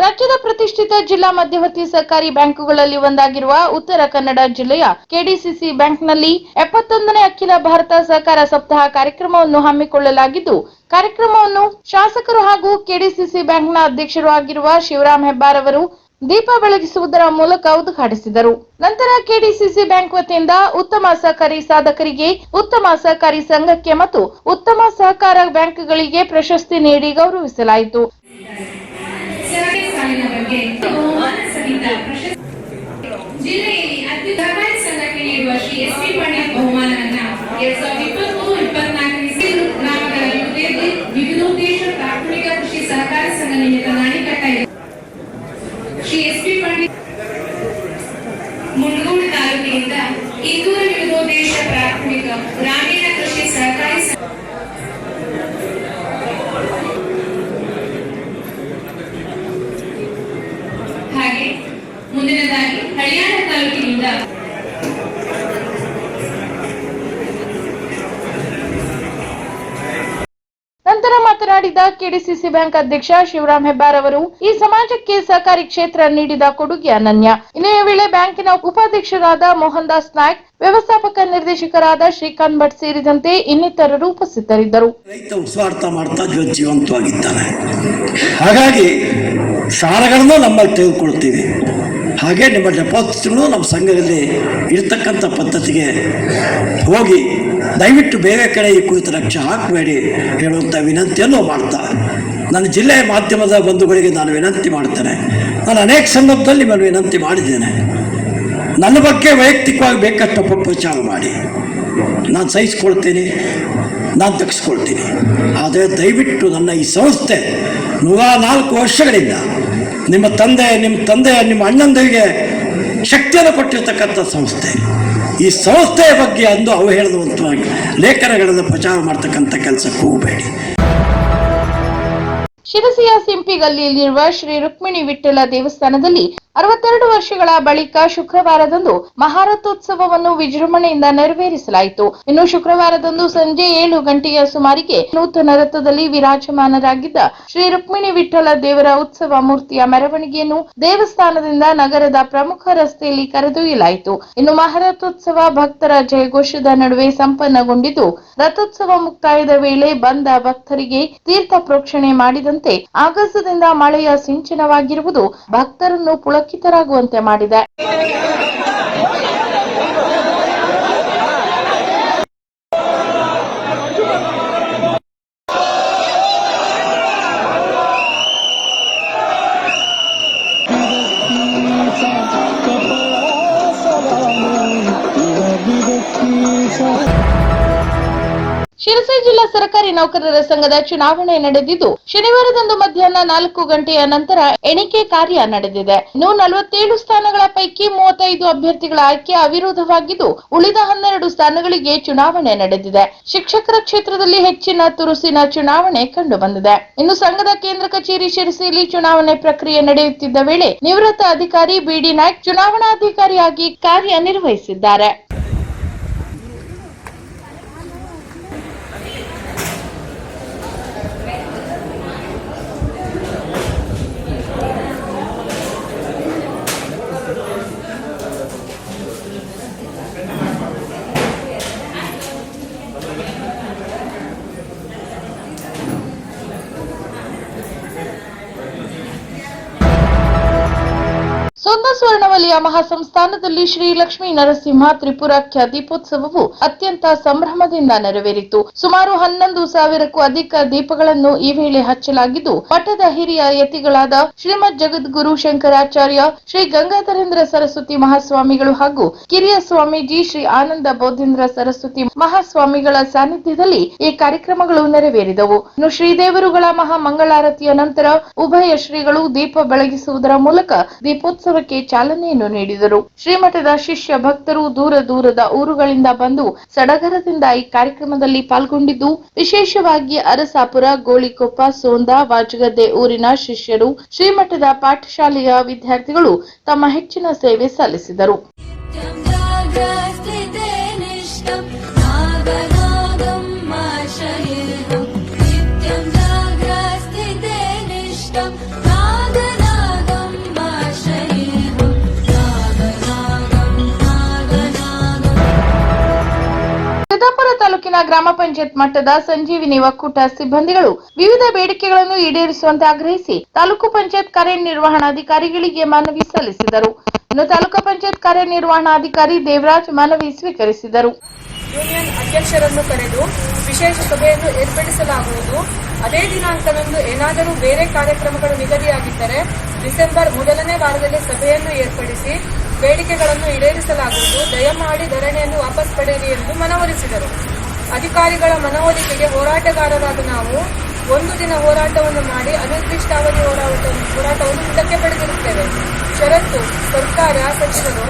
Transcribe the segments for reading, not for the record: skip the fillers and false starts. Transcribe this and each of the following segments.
ರಾಜ್ಯದ ಪ್ರತಿಷ್ಠಿತ ಜಿಲ್ಲಾ ಮಧ್ಯವರ್ತಿ ಸಹಕಾರಿ ಬ್ಯಾಂಕುಗಳಲ್ಲಿ ಒಂದಾಗಿರುವ ಉತ್ತರ ಕನ್ನಡ ಜಿಲ್ಲೆಯ ಕೆಡಿಸಿಸಿ ಬ್ಯಾಂಕ್ನಲ್ಲಿ 71ನೇ ಅಖಿಲ ಭಾರತ ಸಹಕಾರ ಸಪ್ತಾಹ ಕಾರ್ಯಕ್ರಮವನ್ನು ಹಮ್ಮಿಕೊಳ್ಳಲಾಗಿದ್ದು, ಕಾರ್ಯಕ್ರಮವನ್ನು ಶಾಸಕರು ಹಾಗೂ ಕೆಡಿಸಿಸಿ ಬ್ಯಾಂಕ್ನ ಅಧ್ಯಕ್ಷರು ಆಗಿರುವ ಶಿವರಾಮ್ ಹೆಬ್ಬಾರ್ ಅವರು ದೀಪ ಬೆಳಗಿಸುವುದರ ಮೂಲಕ ಉದ್ಘಾಟಿಸಿದರು. ನಂತರ ಕೆಡಿಸಿಸಿ ಬ್ಯಾಂಕ್ ವತಿಯಿಂದ ಉತ್ತಮ ಸಹಕಾರಿ ಸಾಧಕರಿಗೆ, ಉತ್ತಮ ಸಹಕಾರಿ ಸಂಘಕ್ಕೆ ಮತ್ತು ಉತ್ತಮ ಸಹಕಾರ ಬ್ಯಾಂಕ್ಗಳಿಗೆ ಪ್ರಶಸ್ತಿ ನೀಡಿ ಗೌರವಿಸಲಾಯಿತು. ಜಿಲ್ಲೆಯಲ್ಲಿ ಅತ್ಯುತ್ತಮ ಸಹಕಾರಿ ಸಂಘಕ್ಕೆ ನೀಡುವ ಶ್ರೀ ಎಸ್.ಪಿ. ಪಂಡಿತ್ ಬಹುಮಾನವನ್ನು 2023-24 ವಿವಿಧೋದ್ದೇಶ ಪ್ರಾಥಮಿಕ ಕೃಷಿ ಸಹಕಾರ ಸಂಘ ನಿಮಿತ್ತ ನಾಣಿಕಟ್ಟ ಶ್ರೀ ಎಸ್.ಪಿ. ಪಂಡಿತ್ ಮುಂಡಗೋಡು ತಾಲೂಕಿನಿಂದ ಇಂದೂರ ವಿವಿಧೋದ್ದೇಶ ಪ್ರಾಥಮಿಕ ಗ್ರಾಮೀಣ ಕೃಷಿ ಸಹಕಾರಿ ಹಾಗೆ ಮುಂದಿನದಾಗಿ ಹಳಿಯಾಳ ತಾಲೂಕಿನಿಂದ ನಂತರ ಮಾತನಾಡಿದ ಕೆಡಿಸಿಸಿ ಬ್ಯಾಂಕ್ ಅಧ್ಯಕ್ಷ ಶಿವರಾಮ್ ಹೆಬ್ಬಾರ್ ಅವರು ಈ ಸಮಾಜಕ್ಕೆ ಸಹಕಾರಿ ಕ್ಷೇತ್ರ ನೀಡಿದ ಕೊಡುಗೆ ಅನನ್ಯ. ಇನ್ನು ಈ ವೇಳೆ ಬ್ಯಾಂಕಿನ ಉಪಾಧ್ಯಕ್ಷರಾದ ಮೋಹನ್ ದಾಸ್ ನಾಯ್ಕ್, ವ್ಯವಸ್ಥಾಪಕ ನಿರ್ದೇಶಕರಾದ ಶ್ರೀಕಾಂತ್ ಭಟ್ ಸೇರಿದಂತೆ ಇನ್ನಿತರರು ಉಪಸ್ಥಿತರಿದ್ದರು. ರೈತ ಉತ್ಸಾಹ ಮಾಡ್ತಾ ಜೀವಂತವಾಗಿದ್ದಾನೆ. ಹಾಗಾಗಿ ಸಾಲಗಳನ್ನು ನಮ್ಮಲ್ಲಿ ತೆಗೆದುಕೊಳ್ತೀವಿ. ಹಾಗೆ ನಿಮ್ಮ ಡೆಪಾಸಿಟ್ಗಳು ನಮ್ಮ ಸಂಘದಲ್ಲಿ ಇರತಕ್ಕಂಥ ಪದ್ಧತಿಗೆ ಹೋಗಿ ದಯವಿಟ್ಟು ಬೇರೆ ಕಡೆ ಈ ಕುರಿತು ಲಕ್ಷ್ಯ ಹಾಕಬೇಡಿ ಹೇಳುವಂಥ ವಿನಂತಿಯನ್ನು ಮಾಡ್ತಾ ನನ್ನ ಜಿಲ್ಲೆಯ ಮಾಧ್ಯಮದ ಬಂಧುಗಳಿಗೆ ನಾನು ವಿನಂತಿ ಮಾಡ್ತೇನೆ. ನಾನು ಅನೇಕ ಸಂದರ್ಭದಲ್ಲಿ ನಿಮ್ಮನ್ನು ವಿನಂತಿ ಮಾಡಿದ್ದೇನೆ. ನನ್ನ ಬಗ್ಗೆ ವೈಯಕ್ತಿಕವಾಗಿ ಬೇಕಷ್ಟು ಅಪಪ್ರಚಾರ ಮಾಡಿ ನಾನು ಸಹಿಸ್ಕೊಳ್ತೀನಿ, ನಾನು ತೆಗೆಸ್ಕೊಳ್ತೀನಿ. ಆದರೆ ದಯವಿಟ್ಟು ನನ್ನ ಈ ಸಂಸ್ಥೆ 104 ವರ್ಷಗಳಿಂದ ನಿಮ್ಮ ತಂದೆ, ನಿಮ್ಮ ಅಣ್ಣಂದರಿಗೆ ಶಕ್ತಿಯನ್ನು ಕೊಟ್ಟಿರ್ತಕ್ಕಂಥ ಸಂಸ್ಥೆ. ಈ ಸಂಸ್ಥೆಯ ಬಗ್ಗೆ ಅಂದು ಅವಹೇಳನವಂತವಾಗಿ ಲೇಖನಗಳನ್ನು ಪ್ರಚಾರ ಮಾಡ್ತಕ್ಕಂಥ ಕೆಲಸಕ್ಕೆ ಹೋಗಬೇಡಿ. ಶಿರಸಿಯ ಸಿಂಪಿಗಲ್ಲಿಯಲ್ಲಿರುವ ಶ್ರೀ ರುಕ್ಮಿಣಿ ವಿಠ್ಠಲ ದೇವಸ್ಥಾನದಲ್ಲಿ 62 ವರ್ಷಗಳ ಬಳಿಕ ಶುಕ್ರವಾರದಂದು ಮಹಾರಥೋತ್ಸವವನ್ನು ವಿಜೃಂಭಣೆಯಿಂದ ನೆರವೇರಿಸಲಾಯಿತು. ಇನ್ನು ಶುಕ್ರವಾರದಂದು ಸಂಜೆ 7 ಗಂಟೆಯ ಸುಮಾರಿಗೆ ನೂತನ ರಥದಲ್ಲಿ ವಿರಾಜಮಾನರಾಗಿದ್ದ ಶ್ರೀ ರುಕ್ಮಿಣಿ ವಿಠ್ಠಲ ದೇವರ ಉತ್ಸವ ಮೂರ್ತಿಯ ಮೆರವಣಿಗೆಯನ್ನು ದೇವಸ್ಥಾನದಿಂದ ನಗರದ ಪ್ರಮುಖ ರಸ್ತೆಯಲ್ಲಿ ಕರೆದೊಯ್ಯಲಾಯಿತು. ಇನ್ನು ಮಹಾರಥೋತ್ಸವ ಭಕ್ತರ ಜಯಘೋಷದ ನಡುವೆ ಸಂಪನ್ನಗೊಂಡಿದ್ದು, ರಥೋತ್ಸವ ಮುಕ್ತಾಯದ ವೇಳೆ ಬಂದ ಭಕ್ತರಿಗೆ ತೀರ್ಥ ಪ್ರೋಕ್ಷಣೆ ಮಾಡಿದಂತೆ ಆಗಸದಿಂದ ಮಳೆಯ ಸಿಂಚನವಾಗಿರುವುದು ಭಕ್ತರನ್ನು ಪುಳಕಿತರಾಗುವಂತೆ ಮಾಡಿದೆ. ಶಿರಸಿ ಜಿಲ್ಲಾ ಸರ್ಕಾರಿ ನೌಕರರ ಸಂಘದ ಚುನಾವಣೆ ನಡೆದಿದ್ದು, ಶನಿವಾರದಂದು ಮಧ್ಯಾಹ್ನ 4 ಗಂಟೆಯ ನಂತರ ಎಣಿಕೆ ಕಾರ್ಯ ನಡೆದಿದೆ. ಇನ್ನು 47 ಸ್ಥಾನಗಳ ಪೈಕಿ 35 ಅಭ್ಯರ್ಥಿಗಳ ಆಯ್ಕೆ ಅವಿರೋಧವಾಗಿದ್ದು, ಉಳಿದ 12 ಸ್ಥಾನಗಳಿಗೆ ಚುನಾವಣೆ ನಡೆದಿದೆ. ಶಿಕ್ಷಕರ ಕ್ಷೇತ್ರದಲ್ಲಿ ಹೆಚ್ಚಿನ ತುರುಸಿನ ಚುನಾವಣೆ ಕಂಡು ಬಂದಿದೆ. ಇನ್ನು ಸಂಘದ ಕೇಂದ್ರ ಕಚೇರಿ ಶಿರಸಿಯಲ್ಲಿ ಚುನಾವಣೆ ಪ್ರಕ್ರಿಯೆ ನಡೆಯುತ್ತಿದ್ದ ವೇಳೆ ನಿವೃತ್ತ ಅಧಿಕಾರಿ ಬಿಡಿ ನಾಯ್ಕ್ ಚುನಾವಣಾಧಿಕಾರಿಯಾಗಿ ಕಾರ್ಯನಿರ್ವಹಿಸಿದ್ದಾರೆ. ಸೊಂದ ಸ್ವರ್ಣವಲಯ ಮಹಾಸಂಸ್ಥಾನದಲ್ಲಿ ಶ್ರೀ ಲಕ್ಷ್ಮೀ ನರಸಿಂಹ ತ್ರಿಪುರಾಖ್ಯ ದೀಪೋತ್ಸವವು ಅತ್ಯಂತ ಸಂಭ್ರಮದಿಂದ ನೆರವೇರಿತು. ಸುಮಾರು 11,000ಕ್ಕೂ ಅಧಿಕ ದೀಪಗಳನ್ನು ಈ ವೇಳೆ ಹಚ್ಚಲಾಗಿದ್ದು, ಮಠದ ಹಿರಿಯ ಯತಿಗಳಾದ ಶ್ರೀಮದ್ ಜಗದ್ಗುರು ಶಂಕರಾಚಾರ್ಯ ಶ್ರೀ ಗಂಗಾಧರೇಂದ್ರ ಸರಸ್ವತಿ ಮಹಾಸ್ವಾಮಿಗಳು ಹಾಗೂ ಕಿರಿಯ ಸ್ವಾಮೀಜಿ ಶ್ರೀ ಆನಂದ ಬೋಧೇಂದ್ರ ಸರಸ್ವತಿ ಮಹಾಸ್ವಾಮಿಗಳ ಸಾನ್ನಿಧ್ಯದಲ್ಲಿ ಈ ಕಾರ್ಯಕ್ರಮಗಳು ನೆರವೇರಿದವು. ಇನ್ನು ಶ್ರೀದೇವರುಗಳ ಮಹಾ ಮಂಗಳಾರತಿಯ ನಂತರ ಉಭಯ ಶ್ರೀಗಳು ದೀಪ ಬೆಳಗಿಸುವುದರ ಮೂಲಕ ದೀಪೋತ್ಸವಕ್ಕೆ ಚಾಲನೆಯನ್ನು ನೀಡಿದರು. ಶ್ರೀಮಠದ ಶಿಷ್ಯ ಭಕ್ತರು ದೂರದ ಊರುಗಳಿಂದ ಬಂದು ಸಡಗರದಿಂದ ಈ ಕಾರ್ಯಕ್ರಮದಲ್ಲಿ ಪಾಲ್ಗೊಂಡಿದ್ದು, ವಿಶೇಷವಾಗಿ ಅರಸಾಪುರ, ಗೋಳಿಕೊಪ್ಪ, ಸೋಂದ, ವಾಜಗದ್ದೆ ಊರಿನ ಶಿಷ್ಯರು, ಶ್ರೀಮಠದ ಪಾಠಶಾಲೆಯ ವಿದ್ಯಾರ್ಥಿಗಳು ತಮ್ಮ ಹೆಚ್ಚಿನ ಸೇವೆ ಸಲ್ಲಿಸಿದರು. ತಾಲೂಕಿನ ಗ್ರಾಮ ಪಂಚಾಯತ್ ಮಟ್ಟದ ಸಂಜೀವಿನಿ ಒಕ್ಕೂಟ ಸಿಬ್ಬಂದಿಗಳು ವಿವಿಧ ಬೇಡಿಕೆಗಳನ್ನು ಈಡೇರಿಸುವಂತೆ ಆಗ್ರಹಿಸಿ ತಾಲೂಕು ಪಂಚಾಯತ್ ಕಾರ್ಯನಿರ್ವಹಣಾಧಿಕಾರಿಗಳಿಗೆ ಮನವಿ ಸಲ್ಲಿಸಿದರು. ಇನ್ನು ತಾಲೂಕು ಪಂಚಾಯತ್ ಕಾರ್ಯನಿರ್ವಹಣಾಧಿಕಾರಿ ದೇವರಾಜ್ ಮನವಿ ಸ್ವೀಕರಿಸಿದರು. ಯೂನಿಯನ್ ಅಧ್ಯಕ್ಷರನ್ನು ಕರೆದು ವಿಶೇಷ ಸಭೆಯನ್ನು ಏರ್ಪಡಿಸಲಾಗುವುದು. ಅದೇ ದಿನಾಂಕದಂದು ಏನಾದರೂ ಬೇರೆ ಕಾರ್ಯಕ್ರಮಗಳು ನಿಗದಿಯಾಗಿದ್ದರೆ ಡಿಸೆಂಬರ್ ಮೊದಲನೇ ವಾರದಲ್ಲಿ ಸಭೆಯನ್ನು ಏರ್ಪಡಿಸಿ ಬೇಡಿಕೆಗಳನ್ನು ಈಡೇರಿಸಲಾಗುವುದು. ದಯಮಾಡಿ ಧರಣಿಯನ್ನು ವಾಪಸ್ ಪಡೆಯಿರಿ ಎಂದು ಮನವೊಲಿಸಿದರು. ಅಧಿಕಾರಿಗಳ ಮನವೊಲಿಕೆಗೆ ಹೋರಾಟಗಾರರಾದ ನಾವು ಒಂದು ದಿನ ಹೋರಾಟವನ್ನು ಮಾಡಿ ಅನಿರ್ದಿಷ್ಟಾವಧಿ ಹೋರಾಟವನ್ನು ಹಿಂದಕ್ಕೆ ಪಡೆದಿರುತ್ತೇವೆ. ಷರತ್ತು ಸರ್ಕಾರ ಸಚಿವರು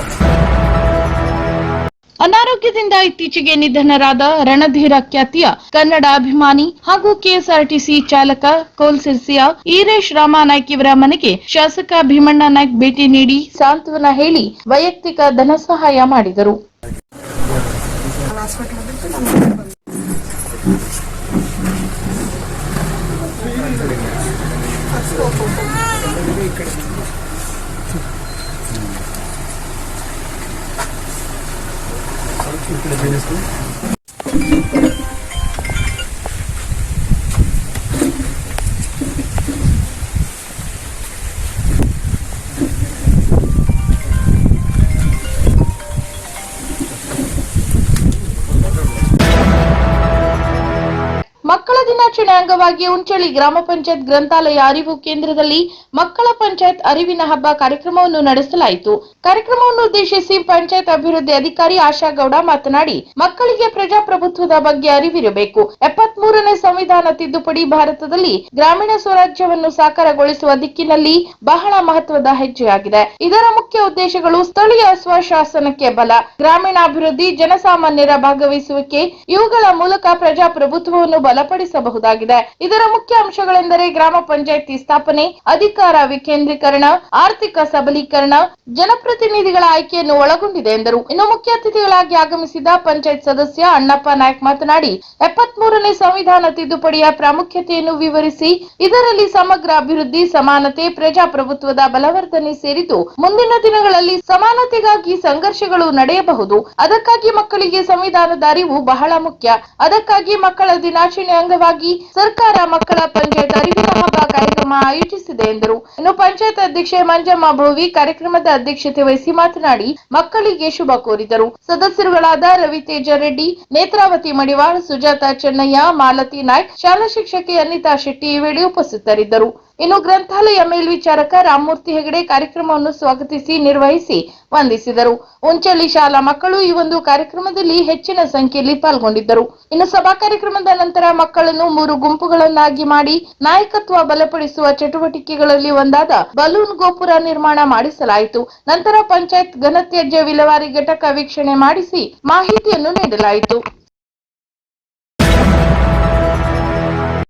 ಅನಾರೋಗ್ಯದಿಂದ ಇತ್ತೀಚೆಗೆ ನಿಧನರಾದ ರಣಧೀರ ಖ್ಯಾತಿಯ ಕನ್ನಡ ಅಭಿಮಾನಿ ಹಾಗೂ ಕೆಎಸ್ಆರ್ಟಿಸಿ ಚಾಲಕ ಕೋಲ್ಸಿರ್ಸಿಯ ಈರೇಶ್ ರಾಮನಾಯ್ಕ್ ಇವರ ಮನೆಗೆ ಶಾಸಕ ಭೀಮಣ್ಣ ನಾಯ್ಕ್ ಭೇಟಿ ನೀಡಿ ಸಾಂತ್ವನ ಹೇಳಿ ವೈಯಕ್ತಿಕ ಧನ ಸಹಾಯ ಮಾಡಿದರು. ಮಕ್ಕಳ ದಿನಾಚರಣೆ ಅಂಗವಾಗಿ ಉಂಚಳಿ ಗ್ರಾಮ ಪಂಚಾಯತ್ ಗ್ರಂಥಾಲಯ ಅರಿವು ಕೇಂದ್ರದಲ್ಲಿ ಮಕ್ಕಳ ಪಂಚಾಯತ್ ಅರಿವಿನ ಹಬ್ಬ ಕಾರ್ಯಕ್ರಮವನ್ನು ನಡೆಸಲಾಯಿತು. ಕಾರ್ಯಕ್ರಮವನ್ನು ಉದ್ದೇಶಿಸಿ ಪಂಚಾಯತ್ ಅಭಿವೃದ್ಧಿ ಅಧಿಕಾರಿ ಆಶಾಗೌಡ ಮಾತನಾಡಿ, ಮಕ್ಕಳಿಗೆ ಪ್ರಜಾಪ್ರಭುತ್ವದ ಬಗ್ಗೆ ಅರಿವಿರಬೇಕು. 73ನೇ ಸಂವಿಧಾನ ತಿದ್ದುಪಡಿ ಭಾರತದಲ್ಲಿ ಗ್ರಾಮೀಣ ಸ್ವರಾಜ್ಯವನ್ನು ಸಾಕಾರಗೊಳಿಸುವ ದಿಕ್ಕಿನಲ್ಲಿ ಬಹಳ ಮಹತ್ವದ ಹೆಜ್ಜೆಯಾಗಿದೆ. ಇದರ ಮುಖ್ಯ ಉದ್ದೇಶಗಳು ಸ್ಥಳೀಯ ಸ್ವಶಾಸನಕ್ಕೆ ಬಲ, ಗ್ರಾಮೀಣಾಭಿವೃದ್ಧಿ, ಜನಸಾಮಾನ್ಯರ ಭಾಗವಹಿಸುವಿಕೆ, ಇವುಗಳ ಮೂಲಕ ಪ್ರಜಾಪ್ರಭುತ್ವವನ್ನು ಬಲಪಡಿಸಬಹುದಾಗಿದೆ. ಇದರ ಮುಖ್ಯ ಅಂಶಗಳೆಂದರೆ ಗ್ರಾಮ ಪಂಚಾಯಿತಿ ಸ್ಥಾಪನೆ, ಅಧಿಕಾರ ವಿಕೇಂದ್ರೀಕರಣ, ಆರ್ಥಿಕ ಸಬಲೀಕರಣ, ಜನಪ್ರತಿನಿಧಿಗಳ ಆಯ್ಕೆಯನ್ನು ಒಳಗೊಂಡಿದೆ ಎಂದರು. ಇನ್ನು ಮುಖ್ಯ ಅತಿಥಿಗಳಾಗಿ ಆಗಮಿಸಿದ ಪಂಚಾಯತ್ ಸದಸ್ಯ ಅಣ್ಣಪ್ಪ ನಾಯ್ಕ್ ಮಾತನಾಡಿ, 73ನೇ ಸಂವಿಧಾನ ತಿದ್ದುಪಡಿಯ ಪ್ರಾಮುಖ್ಯತೆಯನ್ನು ವಿವರಿಸಿ ಇದರಲ್ಲಿ ಸಮಗ್ರ ಅಭಿವೃದ್ಧಿ, ಸಮಾನತೆ, ಪ್ರಜಾಪ್ರಭುತ್ವದ ಬಲವರ್ಧನೆ ಸೇರಿದ್ದು ಮುಂದಿನ ದಿನಗಳಲ್ಲಿ ಸಮಾನತೆಗಾಗಿ ಸಂಘರ್ಷಗಳು ನಡೆಯಬಹುದು. ಅದಕ್ಕಾಗಿ ಮಕ್ಕಳಿಗೆ ಸಂವಿಧಾನದ ಅರಿವು ಬಹಳ ಮುಖ್ಯ. ಅದಕ್ಕಾಗಿ ಮಕ್ಕಳ ದಿನಾಚರಣೆ ಅಂಗವಾಗಿ ಸರ್ಕಾರ ಮಕ್ಕಳ ಪಂಚಾಯತ್ ಅರಿವಿನ ಹಬ್ಬ ಕಾರ್ಯಕ್ರಮ ಆಯೋಜಿಸಿದೆ ಎಂದರು. ಇನ್ನು ಪಂಚಾಯತ್ ಅಧ್ಯಕ್ಷೆ ಮಂಜಮ್ಮ ಭೋವಿ ಕಾರ್ಯಕ್ರಮದ ಅಧ್ಯಕ್ಷತೆ ವಹಿಸಿ ಮಾತನಾಡಿ ಮಕ್ಕಳಿಗೆ ಶುಭ ಕೋರಿದರು. ಸದಸ್ಯರುಗಳಾದ ರವಿತೇಜ ರೆಡ್ಡಿ, ನೇತ್ರಾವತಿ ಮಡಿವಾಳ್, ಸುಜಾತ ಚೆನ್ನಯ್ಯ, ಮಾಲತಿ ನಾಯ್ಕ್, ಶಾಲಾ ಶಿಕ್ಷಕಿ ಅನಿತಾ ಶೆಟ್ಟಿ ಈ ವೇಳೆ ಉಪಸ್ಥಿತರಿದ್ದರು. ಇನ್ನು ಗ್ರಂಥಾಲಯ ಮೇಲ್ವಿಚಾರಕ ರಾಮಮೂರ್ತಿ ಹೆಗಡೆ ಕಾರ್ಯಕ್ರಮವನ್ನು ಸ್ವಾಗತಿಸಿ ನಿರ್ವಹಿಸಿ ವಂದಿಸಿದರು. ಉಂಚಳ್ಳಿ ಶಾಲಾ ಮಕ್ಕಳು ಈ ಒಂದು ಕಾರ್ಯಕ್ರಮದಲ್ಲಿ ಹೆಚ್ಚಿನ ಸಂಖ್ಯೆಯಲ್ಲಿ ಪಾಲ್ಗೊಂಡಿದ್ದರು. ಇನ್ನು ಸಭಾ ಕಾರ್ಯಕ್ರಮದ ನಂತರ ಮಕ್ಕಳನ್ನು 3 ಗುಂಪುಗಳನ್ನಾಗಿ ಮಾಡಿ ನಾಯಕತ್ವ ಬಲಪಡಿಸುವ ಚಟುವಟಿಕೆಗಳಲ್ಲಿ ಒಂದಾದ ಬಲೂನ್ ಗೋಪುರ ನಿರ್ಮಾಣ ಮಾಡಿಸಲಾಯಿತು. ನಂತರ ಪಂಚಾಯತ್ ಘನತ್ಯಾಜ್ಯ ವಿಲೇವಾರಿ ಘಟಕ ವೀಕ್ಷಣೆ ಮಾಡಿಸಿ ಮಾಹಿತಿಯನ್ನು ನೀಡಲಾಯಿತು.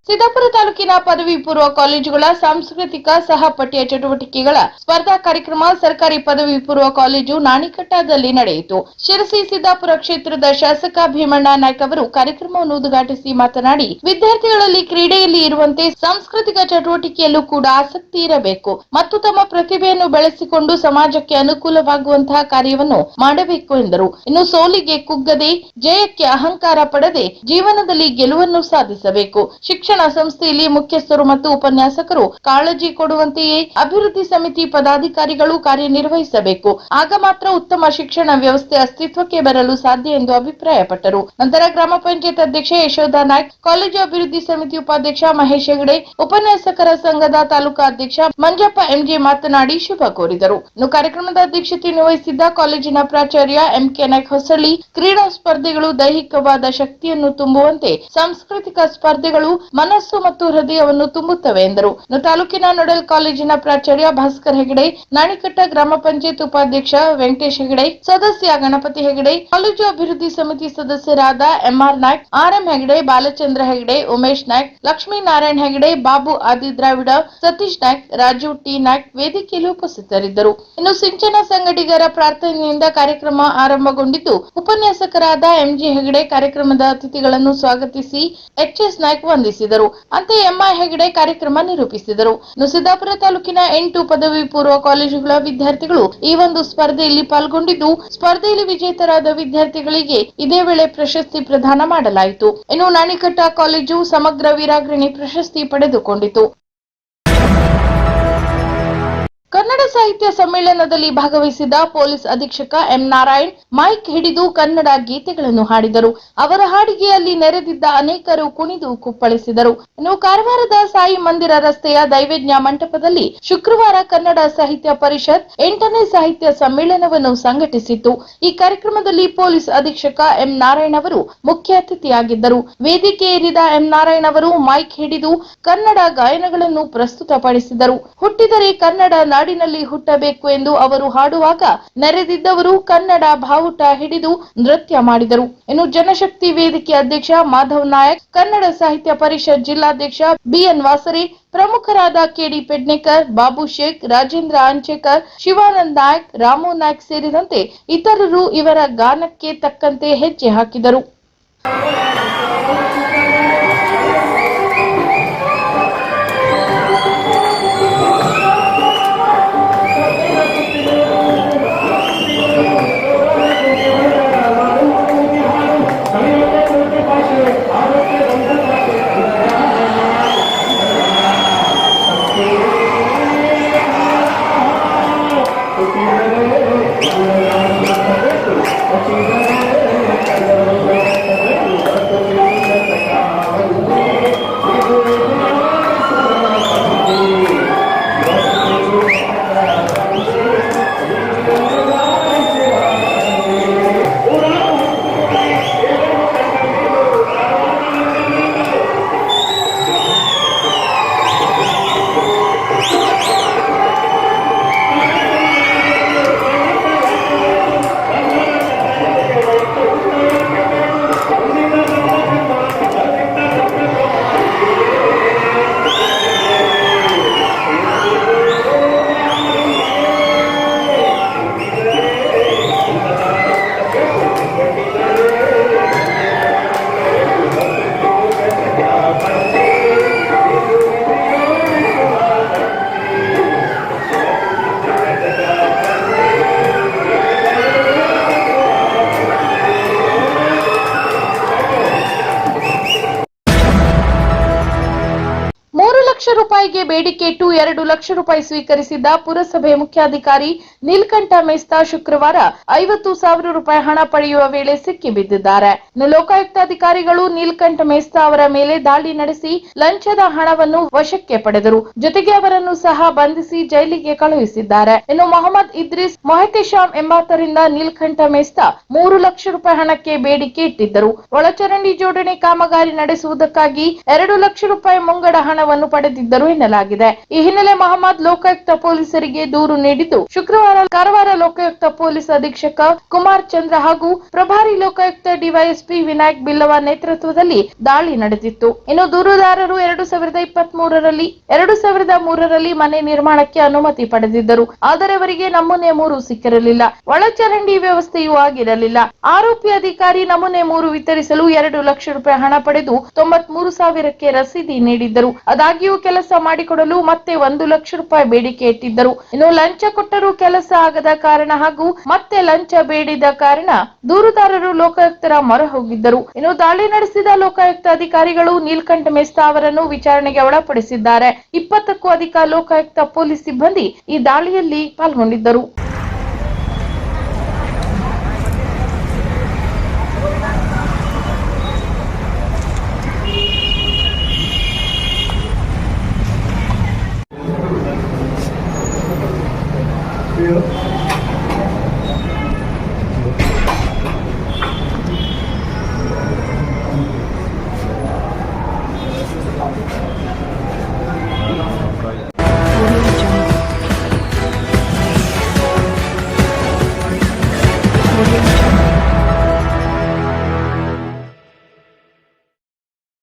ಸಿದ್ದಾಪುರ ತಾಲೂಕಿನ ಪದವಿ ಪೂರ್ವ ಕಾಲೇಜುಗಳ ಸಾಂಸ್ಕೃತಿಕ ಸಹಪಠ್ಯ ಚಟುವಟಿಕೆಗಳ ಸ್ಪರ್ಧಾ ಕಾರ್ಯಕ್ರಮ ಸರ್ಕಾರಿ ಪದವಿ ಪೂರ್ವ ಕಾಲೇಜು ನಾಣಿಕಟ್ಟದಲ್ಲಿ ನಡೆಯಿತು. ಶಿರಸಿ ಸಿದ್ದಾಪುರ ಕ್ಷೇತ್ರದ ಶಾಸಕ ಭೀಮಣ್ಣ ನಾಯ್ಕ್ ಅವರು ಕಾರ್ಯಕ್ರಮವನ್ನು ಉದ್ಘಾಟಿಸಿ ಮಾತನಾಡಿ, ವಿದ್ಯಾರ್ಥಿಗಳಲ್ಲಿ ಕ್ರೀಡೆಯಲ್ಲಿ ಇರುವಂತೆ ಸಾಂಸ್ಕೃತಿಕ ಚಟುವಟಿಕೆಯಲ್ಲೂ ಕೂಡ ಆಸಕ್ತಿ ಇರಬೇಕು ಮತ್ತು ತಮ್ಮ ಪ್ರತಿಭೆಯನ್ನು ಬೆಳೆಸಿಕೊಂಡು ಸಮಾಜಕ್ಕೆ ಅನುಕೂಲವಾಗುವಂತಹ ಕಾರ್ಯವನ್ನು ಮಾಡಬೇಕು ಎಂದರು. ಇನ್ನು ಸೋಲಿಗೆ ಕುಗ್ಗದೆ, ಜಯಕ್ಕೆ ಅಹಂಕಾರ ಪಡದೆ ಜೀವನದಲ್ಲಿ ಗೆಲುವನ್ನು ಸಾಧಿಸಬೇಕು. ಶಿಕ್ಷಣ ಸಂಸ್ಥೆಯಲ್ಲಿ ಮುಖ್ಯಸ್ಥರು ಮತ್ತು ಉಪನ್ಯಾಸಕರು ಕಾಳಜಿ ಕೊಡುವಂತೆಯೇ ಅಭಿವೃದ್ಧಿ ಸಮಿತಿ ಪದಾಧಿಕಾರಿಗಳು ಕಾರ್ಯನಿರ್ವಹಿಸಬೇಕು. ಆಗ ಮಾತ್ರ ಉತ್ತಮ ಶಿಕ್ಷಣ ವ್ಯವಸ್ಥೆ ಅಸ್ತಿತ್ವಕ್ಕೆ ಬರಲು ಸಾಧ್ಯ ಎಂದು ಅಭಿಪ್ರಾಯಪಟ್ಟರು. ನಂತರ ಗ್ರಾಮ ಪಂಚಾಯತ್ ಅಧ್ಯಕ್ಷೆ ಯಶೋಧ ನಾಯ್ಕ್, ಕಾಲೇಜು ಅಭಿವೃದ್ಧಿ ಸಮಿತಿ ಉಪಾಧ್ಯಕ್ಷ ಮಹೇಶ್ ಹೆಗಡೆ, ಉಪನ್ಯಾಸಕರ ಸಂಘದ ತಾಲೂಕಾ ಅಧ್ಯಕ್ಷ ಮಂಜಪ್ಪ ಎಂಜೆ ಮಾತನಾಡಿ ಶುಭ ಕೋರಿದರು. ಇನ್ನು ಕಾರ್ಯಕ್ರಮದ ಅಧ್ಯಕ್ಷತೆಯನ್ನು ವಹಿಸಿದ್ದ ಕಾಲೇಜಿನ ಪ್ರಾಚಾರ್ಯ ಎಂಕೆ ನಾಯ್ಕ್ ಹೊಸಳ್ಳಿ, ಕ್ರೀಡಾ ಸ್ಪರ್ಧೆಗಳು ದೈಹಿಕವಾದ ಶಕ್ತಿಯನ್ನು ತುಂಬುವಂತೆ ಸಾಂಸ್ಕೃತಿಕ ಸ್ಪರ್ಧೆಗಳು ಮನಸ್ಸು ಮತ್ತು ಹೃದಯವನ್ನು ತುಂಬುತ್ತವೆ ಎಂದರು. ತಾಲೂಕಿನ ನೋಡಲ್ ಕಾಲೇಜಿನ ಪ್ರಾಚಾರ್ಯ ಭಾಸ್ಕರ್ ಹೆಗಡೆ, ನಾಣಿಕಟ್ಟ ಗ್ರಾಮ ಪಂಚಾಯತ್ ಉಪಾಧ್ಯಕ್ಷ ವೆಂಕಟೇಶ್ ಹೆಗಡೆ, ಸದಸ್ಯ ಗಣಪತಿ ಹೆಗಡೆ, ಕಾಲೇಜು ಅಭಿವೃದ್ಧಿ ಸಮಿತಿ ಸದಸ್ಯರಾದ MR Naik, RM Hegde, Balachandra Hegde, Umesh Naik, Lakshminarayan Hegde, Babu Adidravida, Satish Naik, Raju T Naik ವೇದಿಕೆಯಲ್ಲಿ ಉಪಸ್ಥಿತರಿದ್ದರು. ಇನ್ನು ಸಿಂಚನ ಸಂಘಟಿಗರ ಪ್ರಾರ್ಥನೆಯಿಂದ ಕಾರ್ಯಕ್ರಮ ಆರಂಭಗೊಂಡಿದ್ದು, ಉಪನ್ಯಾಸಕರಾದ ಎಂಜಿ ಹೆಗಡೆ ಕಾರ್ಯಕ್ರಮದ ಅತಿಥಿಗಳನ್ನು ಸ್ವಾಗತಿಸಿ ಎಚ್ಎಸ್ ನಾಯ್ಕ್ ವಂದಿಸಿದರು. ತಿಳಿಸಿದರು. ಅಂತೆಯೇ ಎಂಐ ಹೆಗಡೆ ಕಾರ್ಯಕ್ರಮ ನಿರೂಪಿಸಿದರು. ಸಿದ್ದಾಪುರ ತಾಲೂಕಿನ 8 ಪದವಿ ಪೂರ್ವ ಕಾಲೇಜುಗಳ ವಿದ್ಯಾರ್ಥಿಗಳು ಈ ಒಂದು ಸ್ಪರ್ಧೆಯಲ್ಲಿ ಪಾಲ್ಗೊಂಡಿದ್ದು, ಸ್ಪರ್ಧೆಯಲ್ಲಿ ವಿಜೇತರಾದ ವಿದ್ಯಾರ್ಥಿಗಳಿಗೆ ಇದೇ ವೇಳೆ ಪ್ರಶಸ್ತಿ ಪ್ರದಾನ ಮಾಡಲಾಯಿತು. ಇನ್ನು ನಾಣಿಕಟ್ಟ ಕಾಲೇಜು ಸಮಗ್ರ ವೀರಾಗ್ರಣಿ ಪ್ರಶಸ್ತಿ ಪಡೆದುಕೊಂಡಿತು. ಕನ್ನಡ ಸಾಹಿತ್ಯ ಸಮ್ಮೇಳನದಲ್ಲಿ ಭಾಗವಹಿಸಿದ ಪೊಲೀಸ್ ಅಧೀಕ್ಷಕ ಎಂ ನಾರಾಯಣ್ ಮೈಕ್ ಹಿಡಿದು ಕನ್ನಡ ಗೀತೆಗಳನ್ನು ಹಾಡಿದರು. ಅವರ ಹಾಡಿಗೆ ಅಲ್ಲಿ ನೆರೆದಿದ್ದ ಅನೇಕರು ಕುಣಿದು ಕುಪ್ಪಳಿಸಿದರು. ಇನ್ನು ಕಾರವಾರದ ಸಾಯಿ ಮಂದಿರ ರಸ್ತೆಯ ದೈವಜ್ಞ ಮಂಟಪದಲ್ಲಿ ಶುಕ್ರವಾರ ಕನ್ನಡ ಸಾಹಿತ್ಯ ಪರಿಷತ್ 8ನೇ ಸಾಹಿತ್ಯ ಸಮ್ಮೇಳನವನ್ನು ಸಂಘಟಿಸಿತ್ತು. ಈ ಕಾರ್ಯಕ್ರಮದಲ್ಲಿ ಪೊಲೀಸ್ ಅಧೀಕ್ಷಕ ಎಂ ನಾರಾಯಣ್ ಅವರು ಮುಖ್ಯ ಅತಿಥಿಯಾಗಿದ್ದರು. ವೇದಿಕೆ ಏರಿದ ಎಂ ನಾರಾಯಣ್ ಅವರು ಮೈಕ್ ಹಿಡಿದು ಕನ್ನಡ ಗಾಯನಗಳನ್ನು ಪ್ರಸ್ತುತಪಡಿಸಿದರು. ಹುಟ್ಟಿದರೆ ಕನ್ನಡ ನಾಡಿನಲ್ಲಿ ಹುಟ್ಟಬೇಕು ಎಂದು ಅವರು ಹಾಡುವಾಗ ನೆರೆದಿದ್ದವರು ಕನ್ನಡ ಬಾವುಟ ಹಿಡಿದು ನೃತ್ಯ ಮಾಡಿದರು. ಇನ್ನು ಜನಶಕ್ತಿ ವೇದಿಕೆ ಅಧ್ಯಕ್ಷ ಮಾಧವ್ ನಾಯಕ್, ಕನ್ನಡ ಸಾಹಿತ್ಯ ಪರಿಷತ್ ಜಿಲ್ಲಾಧ್ಯಕ್ಷ ಬಿಎನ್ ವಾಸರೆ, ಪ್ರಮುಖರಾದ ಕೆಡಿ ಪೆಡ್ನೇಕರ್, ಬಾಬು ಶೇಖ್, ರಾಜೇಂದ್ರ ಅಂಚೇಕರ್, ಶಿವಾನಂದ್ ನಾಯಕ್, ರಾಮು ನಾಯಕ್ ಸೇರಿದಂತೆ ಇತರರು ಇವರ ಗಾನಕ್ಕೆ ತಕ್ಕಂತೆ ಹೆಜ್ಜೆ ಹಾಕಿದರು. ರೂಪಾಯಿಗೆ ಬೇಡಿಕೆ ಇಟ್ಟು 2 ಲಕ್ಷ ರೂಪಾಯಿ ಸ್ವೀಕರಿಸಿದ್ದ ಪುರಸಭೆ ಮುಖ್ಯಾಧಿಕಾರಿ ನೀಲಕಂಠ ಮೇಸ್ತಾ ಶುಕ್ರವಾರ 50,000 ರೂಪಾಯಿ ಹಣ ಪಡೆಯುವ ವೇಳೆ ಸಿಕ್ಕಿಬಿದ್ದಿದ್ದಾರೆ. ಲೋಕಾಯುಕ್ತಾಧಿಕಾರಿಗಳು ನೀಲಕಂಠ ಮೇಸ್ತಾ ಅವರ ಮೇಲೆ ದಾಳಿ ನಡೆಸಿ ಲಂಚದ ಹಣವನ್ನು ವಶಕ್ಕೆ ಪಡೆದರು. ಜೊತೆಗೆ ಅವರನ್ನು ಸಹ ಬಂಧಿಸಿ ಜೈಲಿಗೆ ಕಳುಹಿಸಿದ್ದಾರೆ. ಇನ್ನು ಮೊಹಮ್ಮದ್ ಇದ್ರಿಸ್ ಮೊಹತೇಶಾಮ್ ಎಂಬಾತರಿಂದ ನೀಲಕಂಠ ಮೇಸ್ತಾ 3 ಲಕ್ಷ ರೂಪಾಯಿ ಹಣಕ್ಕೆ ಬೇಡಿಕೆ ಇಟ್ಟಿದ್ದರು. ಒಳಚರಂಡಿ ಜೋಡಣೆ ಕಾಮಗಾರಿ ನಡೆಸುವುದಕ್ಕಾಗಿ 2 ಲಕ್ಷ ರೂಪಾಯಿ ಮುಂಗಡ ಹಣವನ್ನು ಪಡೆದಿದ್ದರು ಎನ್ನಲಾಗಿದೆ. ಈ ಹಿನ್ನೆಲೆ ಮೊಹಮ್ಮದ್ ಲೋಕಾಯುಕ್ತ ಪೊಲೀಸರಿಗೆ ದೂರು ನೀಡಿದ್ದು, ಶುಕ್ರವಾರ ಕಾರವಾರ ಲೋಕಾಯುಕ್ತ ಪೊಲೀಸ್ ಅಧೀಕ್ಷಕ ಕುಮಾರ್ ಚಂದ್ರ ಹಾಗೂ ಪ್ರಭಾರಿ ಲೋಕಾಯುಕ್ತ ಡಿವೈಎಸ್ಪಿ ವಿನಾಯಕ್ ಬಿಲ್ಲವ ನೇತೃತ್ವದಲ್ಲಿ ದಾಳಿ ನಡೆದಿತ್ತು. ಇನ್ನು ದೂರುದಾರರು 2003ರಲ್ಲಿ ಮನೆ ನಿರ್ಮಾಣಕ್ಕೆ ಅನುಮತಿ ಪಡೆದಿದ್ದರು. ಆದರೆ ಅವರಿಗೆ ನಮೂನೆ 3 ಸಿಕ್ಕಿರಲಿಲ್ಲ. ಒಳಚರಂಡಿ ವ್ಯವಸ್ಥೆಯೂ ಆಗಿರಲಿಲ್ಲ. ಆರೋಪಿ ಅಧಿಕಾರಿ ನಮೂನೆ 3 ವಿತರಿಸಲು 2 ಲಕ್ಷ ರೂಪಾಯಿ ಹಣ ಪಡೆದು 93,000ಕ್ಕೆ ರಸೀದಿ ನೀಡಿದ್ದರು. ಆದಾಗ್ಯೂ ಕೆಲಸ ಮಾಡಿಕೊಡಲು ಮತ್ತೆ 1 ಲಕ್ಷ ರೂಪಾಯಿ ಬೇಡಿಕೆ ಇಟ್ಟಿದ್ದರು. ಇನ್ನು ಲಂಚ ಕೊಟ್ಟರೂ ಕೆಲಸ ಆಗದ ಕಾರಣ ಹಾಗೂ ಮತ್ತೆ ಲಂಚ ಬೇಡಿದ ಕಾರಣ ದೂರುದಾರರು ಲೋಕಾಯುಕ್ತರ ಮೊರೆ ಹೋಗಿದ್ದರು. ಇನ್ನು ದಾಳಿ ನಡೆಸಿದ ಲೋಕಾಯುಕ್ತ ಅಧಿಕಾರಿಗಳು ನೀಲಕಂಠ ಮೇಸ್ತಾ ಅವರನ್ನು ವಿಚಾರಣೆಗೆ ಒಳಪಡಿಸಿದ್ದಾರೆ. 20ಕ್ಕೂ ಅಧಿಕ ಲೋಕಾಯುಕ್ತ ಪೊಲೀಸ್ ಸಿಬ್ಬಂದಿ ಈ ದಾಳಿಯಲ್ಲಿ ಪಾಲ್ಗೊಂಡಿದ್ದರು. you.